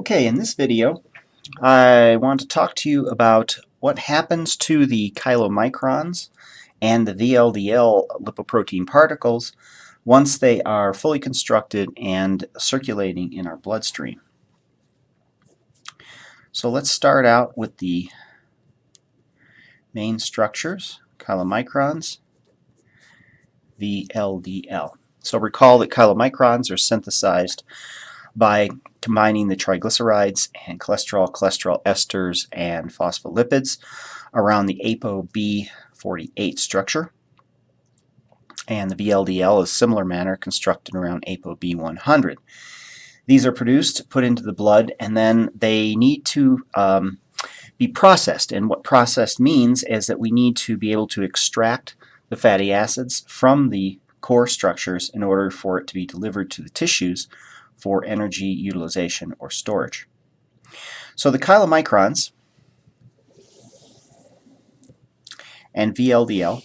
Okay, in this video, I want to talk to you about what happens to the chylomicrons and the VLDL lipoprotein particles once they are fully constructed and circulating in our bloodstream. So let's start out with the main structures, chylomicrons, VLDL. So recall that chylomicrons are synthesized by combining the triglycerides and cholesterol esters, and phospholipids around the ApoB48 structure. And the VLDL is similar manner constructed around ApoB100. These are produced, put into the blood, and then they need to be processed. And what processed means is that we need to be able to extract the fatty acids from the core structures in order for it to be delivered to the tissues for energy utilization or storage. So the chylomicrons and VLDL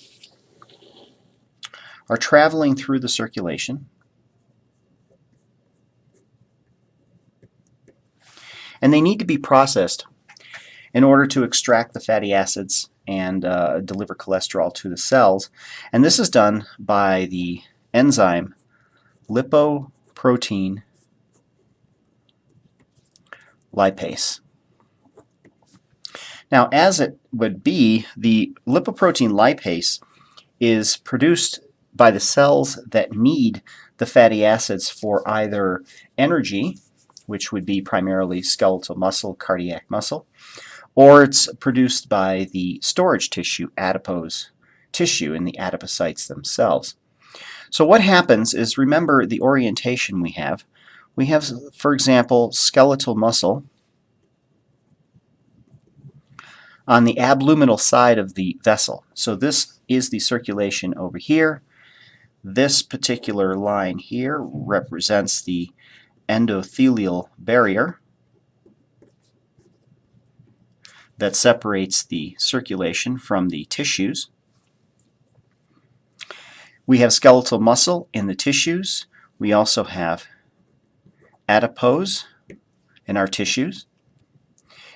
are traveling through the circulation, and they need to be processed in order to extract the fatty acids and deliver cholesterol to the cells. And this is done by the enzyme lipoprotein lipase. Now, as it would be, the lipoprotein lipase is produced by the cells that need the fatty acids for either energy, which would be primarily skeletal muscle, cardiac muscle, or it's produced by the storage tissue, adipose tissue, in the adipocytes themselves. So what happens is, remember the orientation we have. We have, for example, skeletal muscle on the abluminal side of the vessel. So this is the circulation over here. This particular line here represents the endothelial barrier that separates the circulation from the tissues. We have skeletal muscle in the tissues. We also have adipose in our tissues.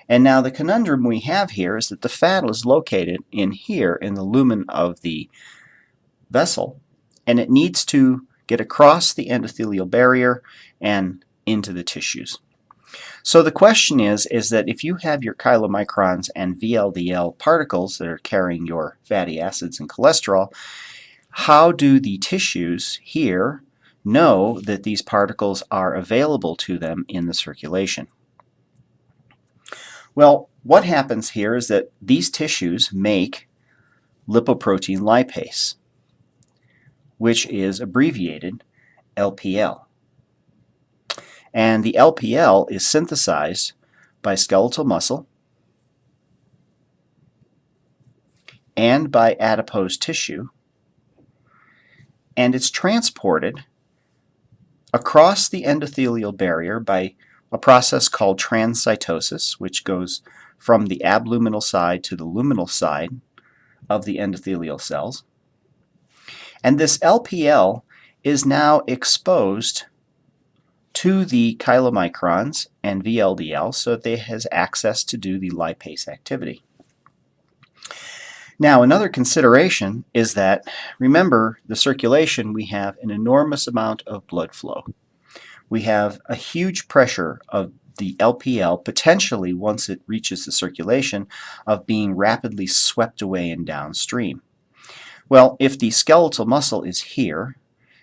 And now the conundrum we have here is that the fat is located in here in the lumen of the vessel, and it needs to get across the endothelial barrier and into the tissues. So the question is that if you have your chylomicrons and VLDL particles that are carrying your fatty acids and cholesterol, how do the tissues here know that these particles are available to them in the circulation? Well, what happens here is that these tissues make lipoprotein lipase, which is abbreviated LPL. And the LPL is synthesized by skeletal muscle and by adipose tissue, and it's transported across the endothelial barrier by a process called transcytosis, which goes from the abluminal side to the luminal side of the endothelial cells. And this LPL is now exposed to the chylomicrons and VLDL so that it has access to do the lipase activity. Now, another consideration is that, remember, the circulation, we have an enormous amount of blood flow. We have a huge pressure of the LPL, potentially, once it reaches the circulation, of being rapidly swept away and downstream. Well, if the skeletal muscle is here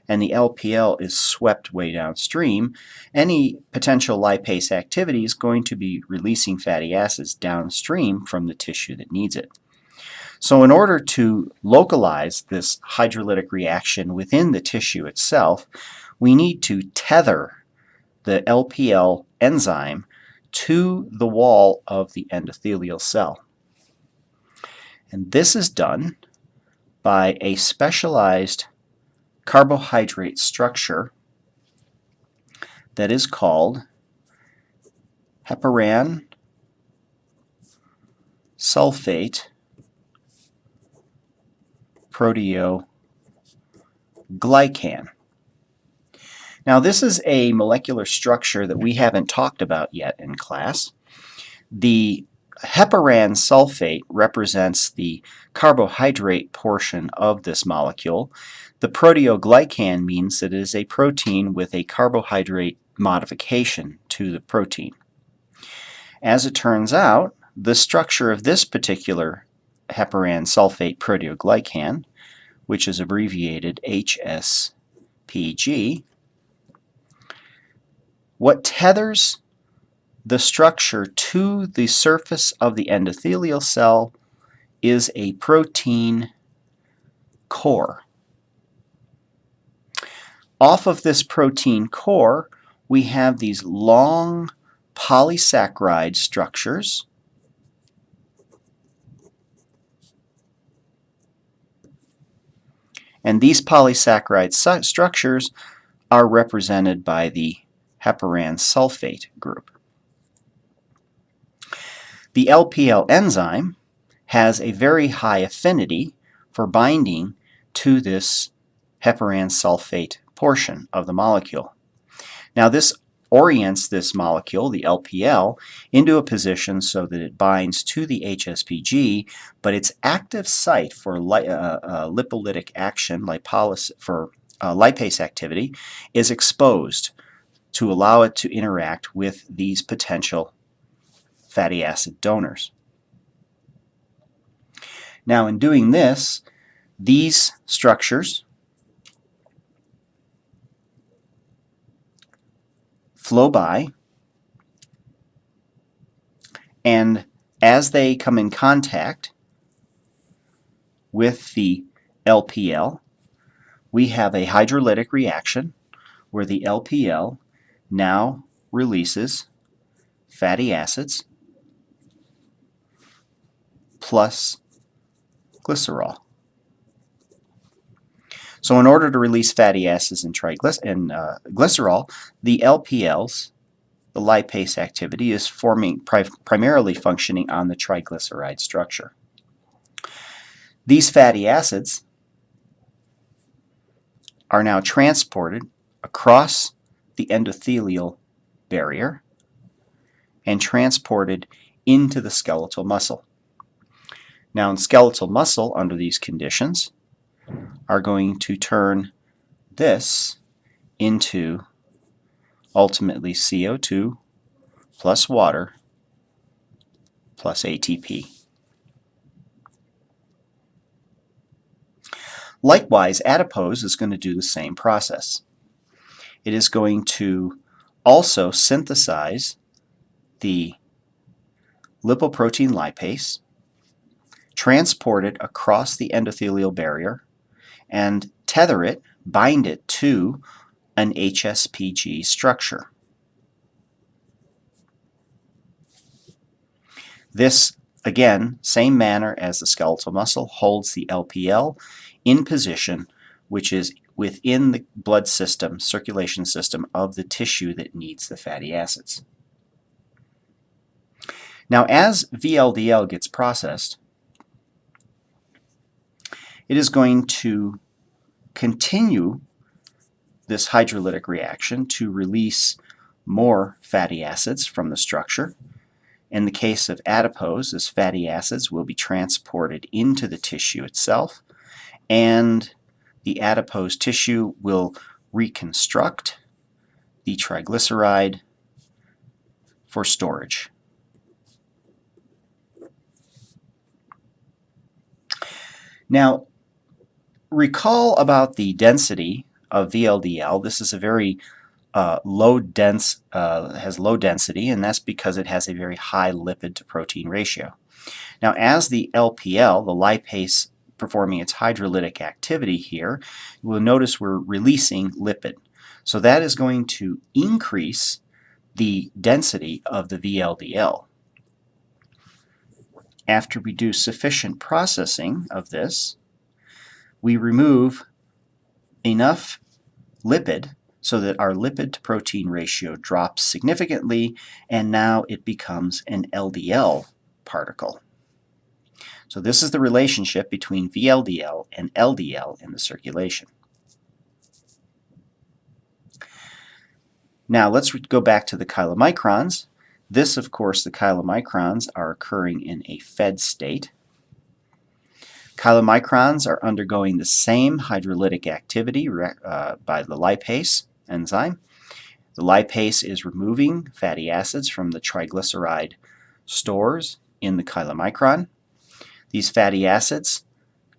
and the LPL is swept way downstream, any potential lipase activity is going to be releasing fatty acids downstream from the tissue that needs it. So in order to localize this hydrolytic reaction within the tissue itself, we need to tether the LPL enzyme to the wall of the endothelial cell. And this is done by a specialized carbohydrate structure that is called heparan sulfate proteoglycan. Now this is a molecular structure that we haven't talked about yet in class. The heparan sulfate represents the carbohydrate portion of this molecule. The proteoglycan means that it is a protein with a carbohydrate modification to the protein. As it turns out, the structure of this particular heparan sulfate proteoglycan, which is abbreviated HSPG, what tethers the structure to the surface of the endothelial cell is a protein core. Off of this protein core, we have these long polysaccharide structures and these polysaccharide structures are represented by the heparan sulfate group. The LPL enzyme has a very high affinity for binding to this heparan sulfate portion of the molecule. Now this orients this molecule, the LPL, into a position so that it binds to the HSPG, but its active site for lipolytic action, lipase activity, is exposed to allow it to interact with these potential fatty acid donors. Now in doing this, these structures flow by, and as they come in contact with the LPL, we have a hydrolytic reaction where the LPL now releases fatty acids plus glycerol. So in order to release fatty acids and glycerol, the LPLs, the lipase activity, is primarily functioning on the triglyceride structure. These fatty acids are now transported across the endothelial barrier and transported into the skeletal muscle. Now in skeletal muscle, under these conditions, are going to turn this into ultimately CO2 plus water plus ATP. Likewise, adipose is going to do the same process. It is going to also synthesize the lipoprotein lipase, transport it across the endothelial barrier, and tether it, bind it to an HSPG structure. This, again, same manner as the skeletal muscle, holds the LPL in position, which is within the blood system, circulation system of the tissue that needs the fatty acids. Now, as VLDL gets processed, it is going to continue this hydrolytic reaction to release more fatty acids from the structure. In the case of adipose, these fatty acids will be transported into the tissue itself, and the adipose tissue will reconstruct the triglyceride for storage. Now, recall about the density of VLDL. This is a very has low density, and that's because it has a very high lipid to protein ratio. Now, as the LPL, the lipase, performing its hydrolytic activity here, we'll notice we're releasing lipid. So that is going to increase the density of the VLDL. After we do sufficient processing of this, we remove enough lipid so that our lipid to protein ratio drops significantly, and now it becomes an LDL particle. So this is the relationship between VLDL and LDL in the circulation. Now let's go back to the chylomicrons. This, of course, the chylomicrons are occurring in a fed state. Chylomicrons are undergoing the same hydrolytic activity by the lipase enzyme. The lipase is removing fatty acids from the triglyceride stores in the chylomicron. These fatty acids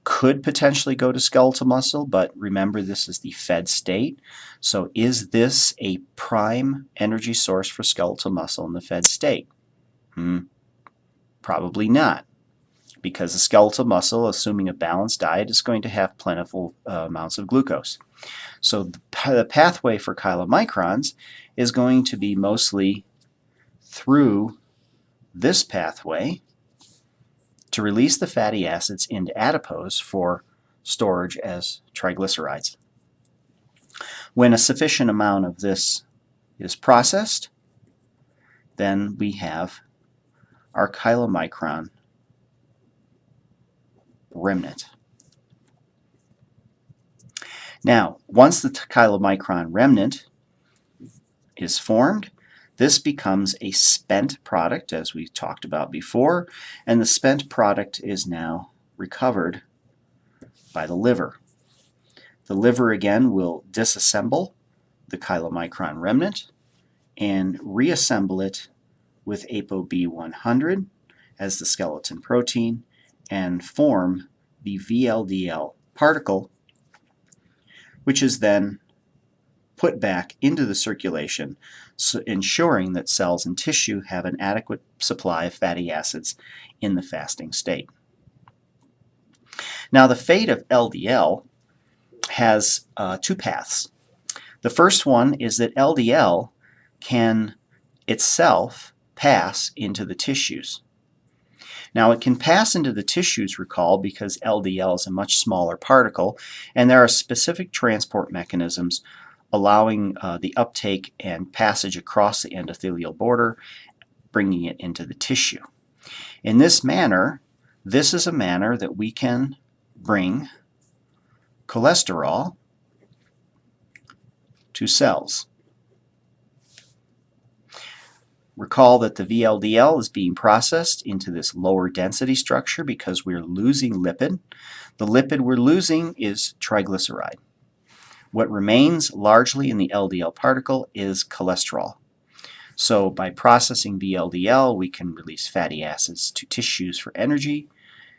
could potentially go to skeletal muscle, but remember this is the fed state. So is this a prime energy source for skeletal muscle in the fed state? Probably not, because the skeletal muscle, assuming a balanced diet, is going to have plentiful amounts of glucose. So the pathway for chylomicrons is going to be mostly through this pathway to release the fatty acids into adipose for storage as triglycerides. When a sufficient amount of this is processed, then we have our chylomicron remnant. Now, once the chylomicron remnant is formed, this becomes a spent product, as we talked about before, and the spent product is now recovered by the liver. The liver again will disassemble the chylomicron remnant and reassemble it with ApoB100 as the skeleton protein and form the VLDL particle, which is then put back into the circulation, so ensuring that cells and tissue have an adequate supply of fatty acids in the fasting state. Now, the fate of LDL has two paths. The first one is that LDL can itself pass into the tissues. Now, it can pass into the tissues, recall, because LDL is a much smaller particle, and there are specific transport mechanisms allowing the uptake and passage across the endothelial border, bringing it into the tissue. In this manner, this is a manner that we can bring cholesterol to cells. Recall that the VLDL is being processed into this lower density structure because we're losing lipid. The lipid we're losing is triglyceride. What remains largely in the LDL particle is cholesterol. So by processing VLDL, we can release fatty acids to tissues for energy,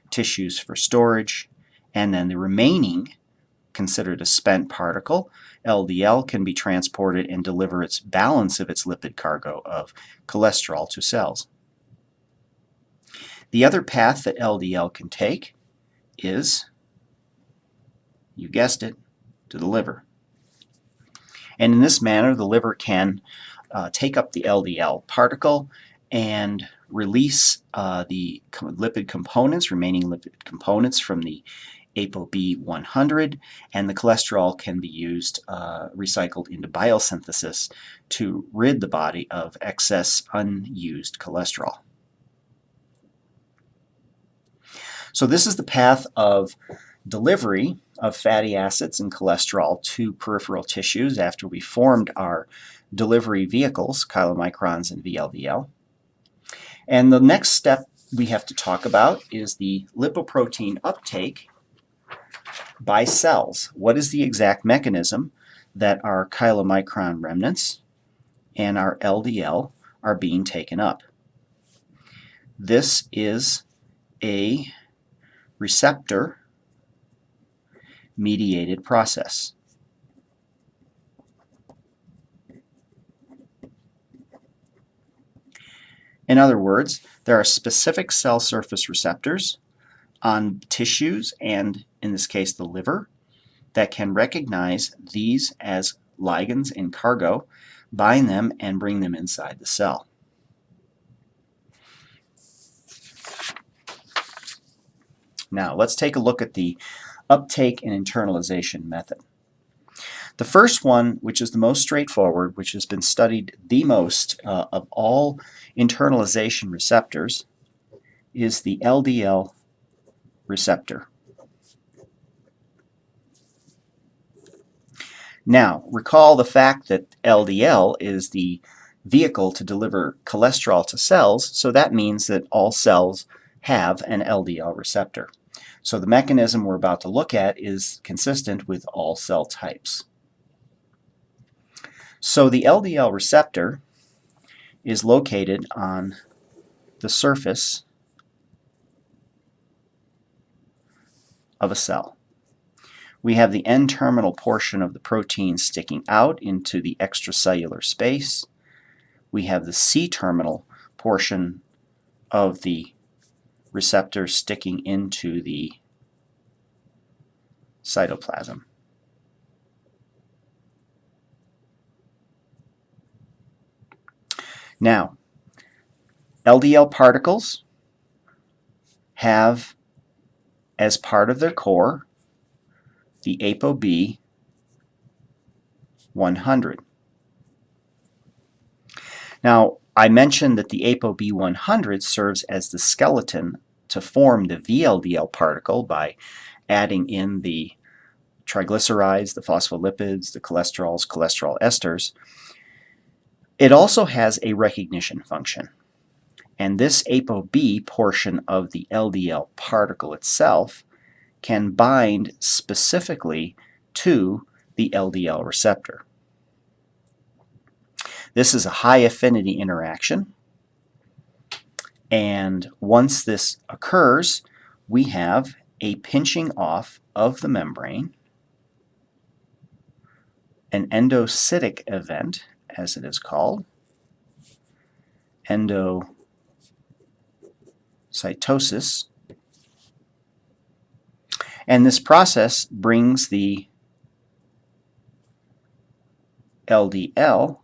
tissues for storage, and then the remaining, considered a spent particle, LDL, can be transported and deliver its balance of its lipid cargo of cholesterol to cells. The other path that LDL can take is, you guessed it, to the liver. And in this manner, the liver can take up the LDL particle and release the lipid components, remaining lipid components from the ApoB100, and the cholesterol can be used, recycled into biosynthesis to rid the body of excess unused cholesterol. So this is the path of delivery of fatty acids and cholesterol to peripheral tissues after we formed our delivery vehicles, chylomicrons and VLDL. And the next step we have to talk about is the lipoprotein uptake by cells. What is the exact mechanism that our chylomicron remnants and our LDL are being taken up? This is a receptor-mediated process. In other words, there are specific cell surface receptors on tissues, and in this case the liver, that can recognize these as ligands and cargo, bind them, and bring them inside the cell. Now let's take a look at the uptake and internalization method. The first one, which is the most straightforward, which has been studied the most of all internalization receptors, is the LDL receptor. Now, recall the fact that LDL is the vehicle to deliver cholesterol to cells, so that means that all cells have an LDL receptor. So the mechanism we're about to look at is consistent with all cell types. So the LDL receptor is located on the surface of a cell. We have the N-terminal portion of the protein sticking out into the extracellular space. We have the C-terminal portion of the receptor sticking into the cytoplasm. Now, LDL particles have as part of their core the ApoB 100. Now, I mentioned that the ApoB 100 serves as the skeleton to form the VLDL particle by adding in the triglycerides, the phospholipids, the cholesterols, cholesterol esters. It also has a recognition function. And this ApoB portion of the LDL particle itself can bind specifically to the LDL receptor. This is a high affinity interaction, and once this occurs, we have a pinching off of the membrane, an endocytic event, as it is called, endocytosis, and this process brings the LDL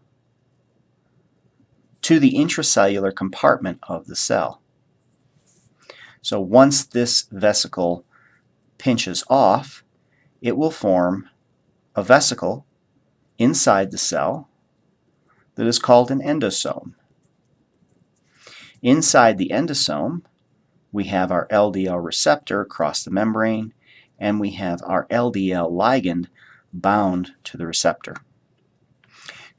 to the intracellular compartment of the cell. So once this vesicle pinches off, it will form a vesicle inside the cell that is called an endosome. Inside the endosome, we have our LDL receptor across the membrane, and we have our LDL ligand bound to the receptor.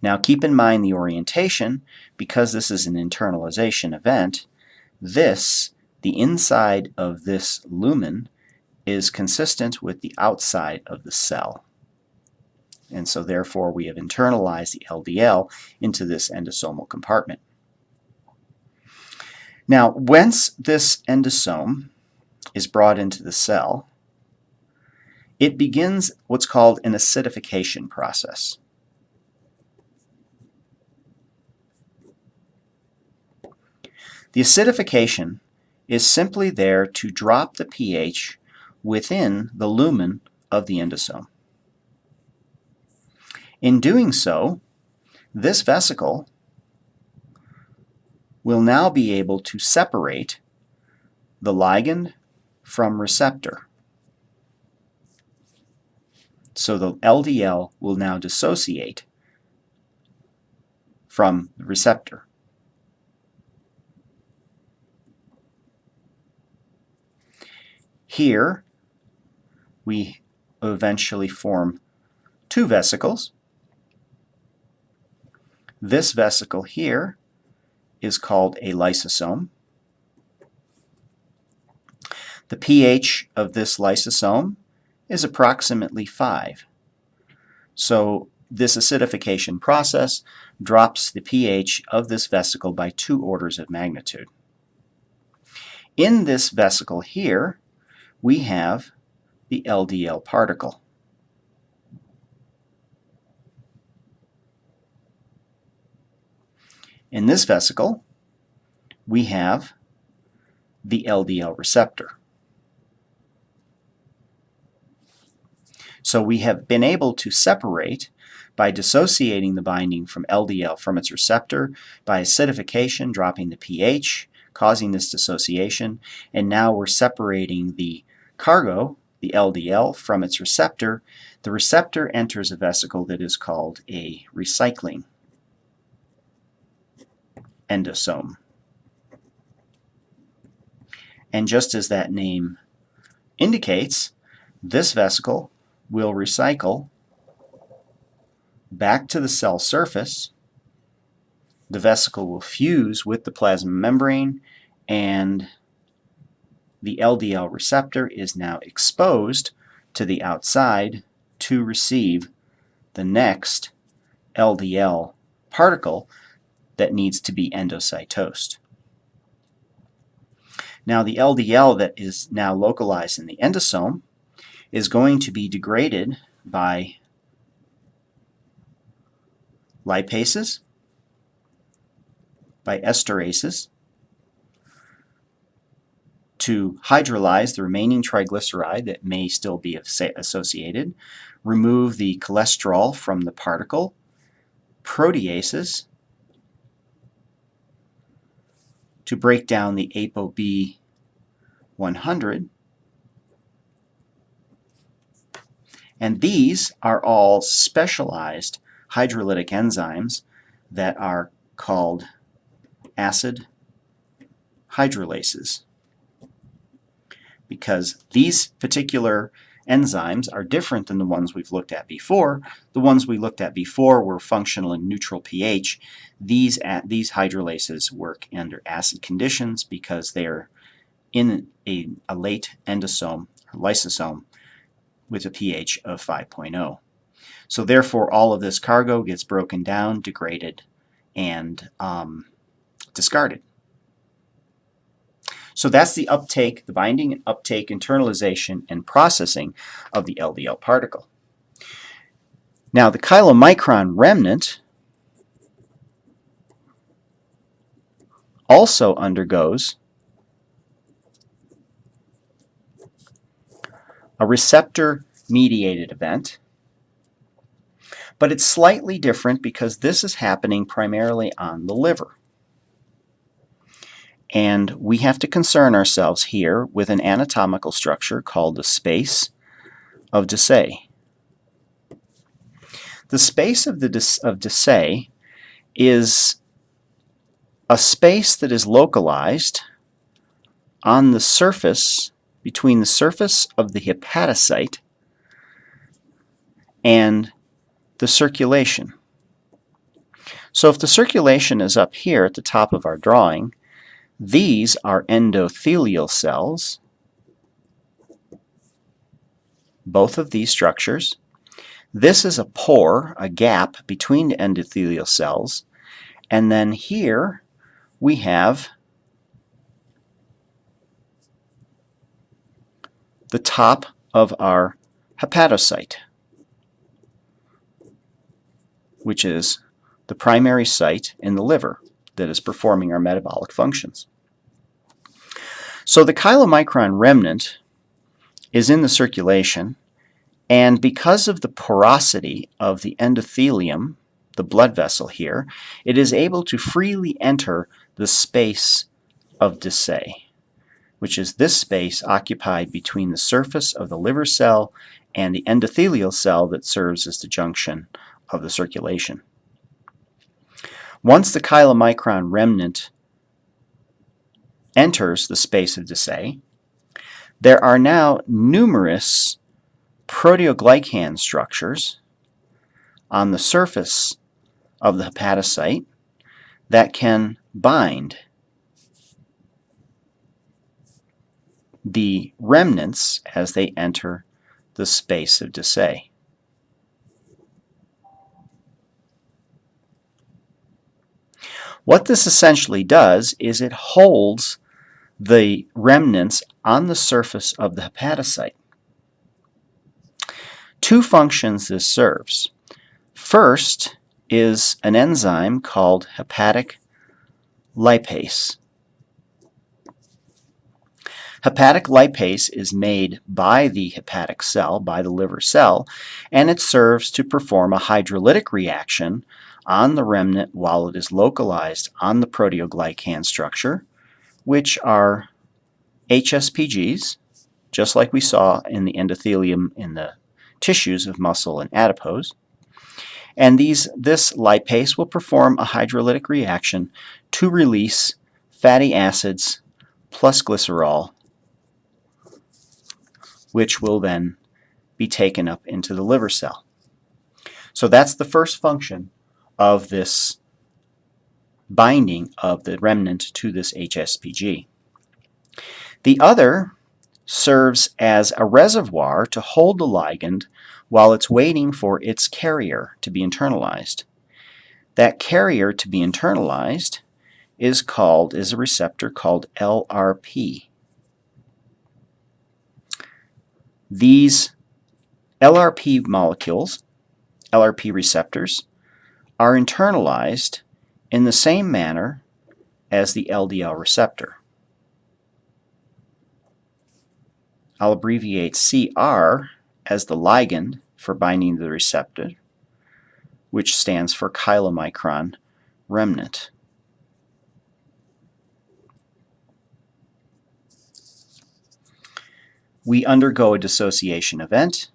Now keep in mind the orientation, because this is an internalization event. The inside of this lumen, is consistent with the outside of the cell. And so therefore we have internalized the LDL into this endosomal compartment. Now, once this endosome is brought into the cell, it begins what's called an acidification process. The acidification is simply there to drop the pH within the lumen of the endosome. In doing so, this vesicle will now be able to separate the ligand from receptor. So the LDL will now dissociate from the receptor. Here, we eventually form two vesicles. This vesicle here is called a lysosome. The pH of this lysosome is approximately 5. So this acidification process drops the pH of this vesicle by 2 orders of magnitude. In this vesicle here, we have the LDL particle. In this vesicle, we have the LDL receptor. So we have been able to separate by dissociating the binding from LDL from its receptor by acidification, dropping the pH, causing this dissociation, and now we're separating the cargo, the LDL, from its receptor. The receptor enters a vesicle that is called a recycling endosome. And just as that name indicates, this vesicle will recycle back to the cell surface. The vesicle will fuse with the plasma membrane, and the LDL receptor is now exposed to the outside to receive the next LDL particle that needs to be endocytosed. Now the LDL that is now localized in the endosome is going to be degraded by lipases, by esterases, to hydrolyze the remaining triglyceride that may still be associated, remove the cholesterol from the particle, proteases to break down the ApoB100, and these are all specialized hydrolytic enzymes that are called acid hydrolases, because these particular enzymes are different than the ones we've looked at before. The ones we looked at before were functional and neutral pH. These hydrolases work under acid conditions because they are in a late endosome or lysosome with a pH of 5.0. So therefore all of this cargo gets broken down, degraded, and discarded. So that's the uptake, the binding and uptake, internalization, and processing of the LDL particle. Now the chylomicron remnant also undergoes a receptor-mediated event, but it's slightly different because this is happening primarily on the liver. And we have to concern ourselves here with an anatomical structure called the space of Dissay. The space of Dissay is a space that is localized on the surface, between the surface of the hepatocyte and the circulation. So if the circulation is up here at the top of our drawing, these are endothelial cells, both of these structures. This is a pore, a gap between the endothelial cells, and then here we have the top of our hepatocyte, which is the primary site in the liver that is performing our metabolic functions. So the chylomicron remnant is in the circulation, and because of the porosity of the endothelium, the blood vessel here, it is able to freely enter the space of Dissay, which is this space occupied between the surface of the liver cell and the endothelial cell that serves as the junction of the circulation. Once the chylomicron remnant enters the space of Dissay, there are now numerous proteoglycan structures on the surface of the hepatocyte that can bind the remnants as they enter the space of Dissay. What this essentially does is it holds the remnants on the surface of the hepatocyte. Two functions this serves. First is an enzyme called hepatic lipase. Hepatic lipase is made by the hepatic cell, by the liver cell, and it serves to perform a hydrolytic reaction on the remnant while it is localized on the proteoglycan structure, which are HSPGs, just like we saw in the endothelium in the tissues of muscle and adipose. And this lipase will perform a hydrolytic reaction to release fatty acids plus glycerol, which will then be taken up into the liver cell. So that's the first function of this binding of the remnant to this HSPG. The other serves as a reservoir to hold the ligand while it's waiting for its carrier to be internalized. That carrier to be internalized is a receptor called LRP. These LRP molecules, LRP receptors, are internalized in the same manner as the LDL receptor. I'll abbreviate CR as the ligand for binding the receptor, which stands for chylomicron remnant. We undergo a dissociation event.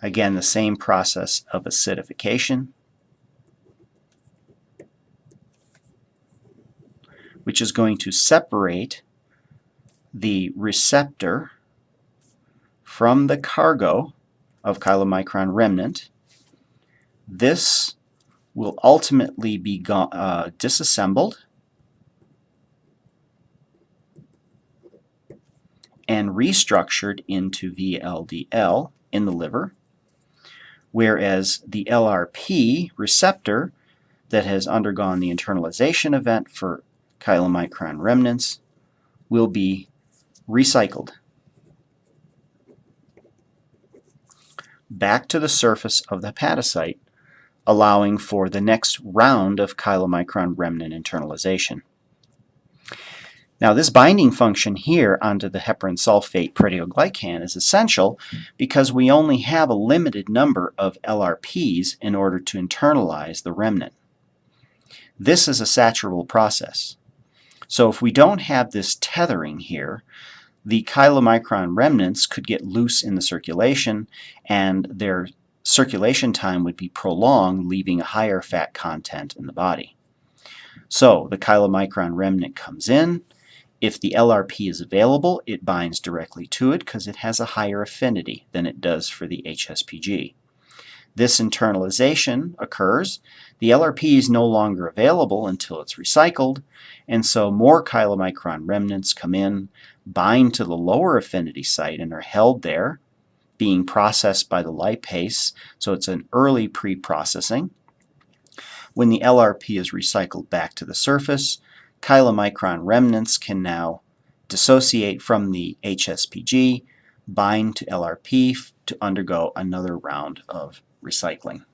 Again, the same process of acidification, which is going to separate the receptor from the cargo of chylomicron remnant. This will ultimately be disassembled and restructured into VLDL in the liver, whereas the LRP receptor that has undergone the internalization event for chylomicron remnants will be recycled back to the surface of the hepatocyte, allowing for the next round of chylomicron remnant internalization. Now, this binding function here onto the heparan sulfate proteoglycan is essential because we only have a limited number of LRPs in order to internalize the remnant. This is a saturable process. So if we don't have this tethering here, the chylomicron remnants could get loose in the circulation and their circulation time would be prolonged, leaving a higher fat content in the body. So the chylomicron remnant comes in. If the LRP is available, it binds directly to it because it has a higher affinity than it does for the HSPG. This internalization occurs. The LRP is no longer available until it's recycled, and so more chylomicron remnants come in, bind to the lower affinity site, and are held there, being processed by the lipase, so it's an early pre-processing. When the LRP is recycled back to the surface, chylomicron remnants can now dissociate from the HSPG, bind to LRP to undergo another round of recycling.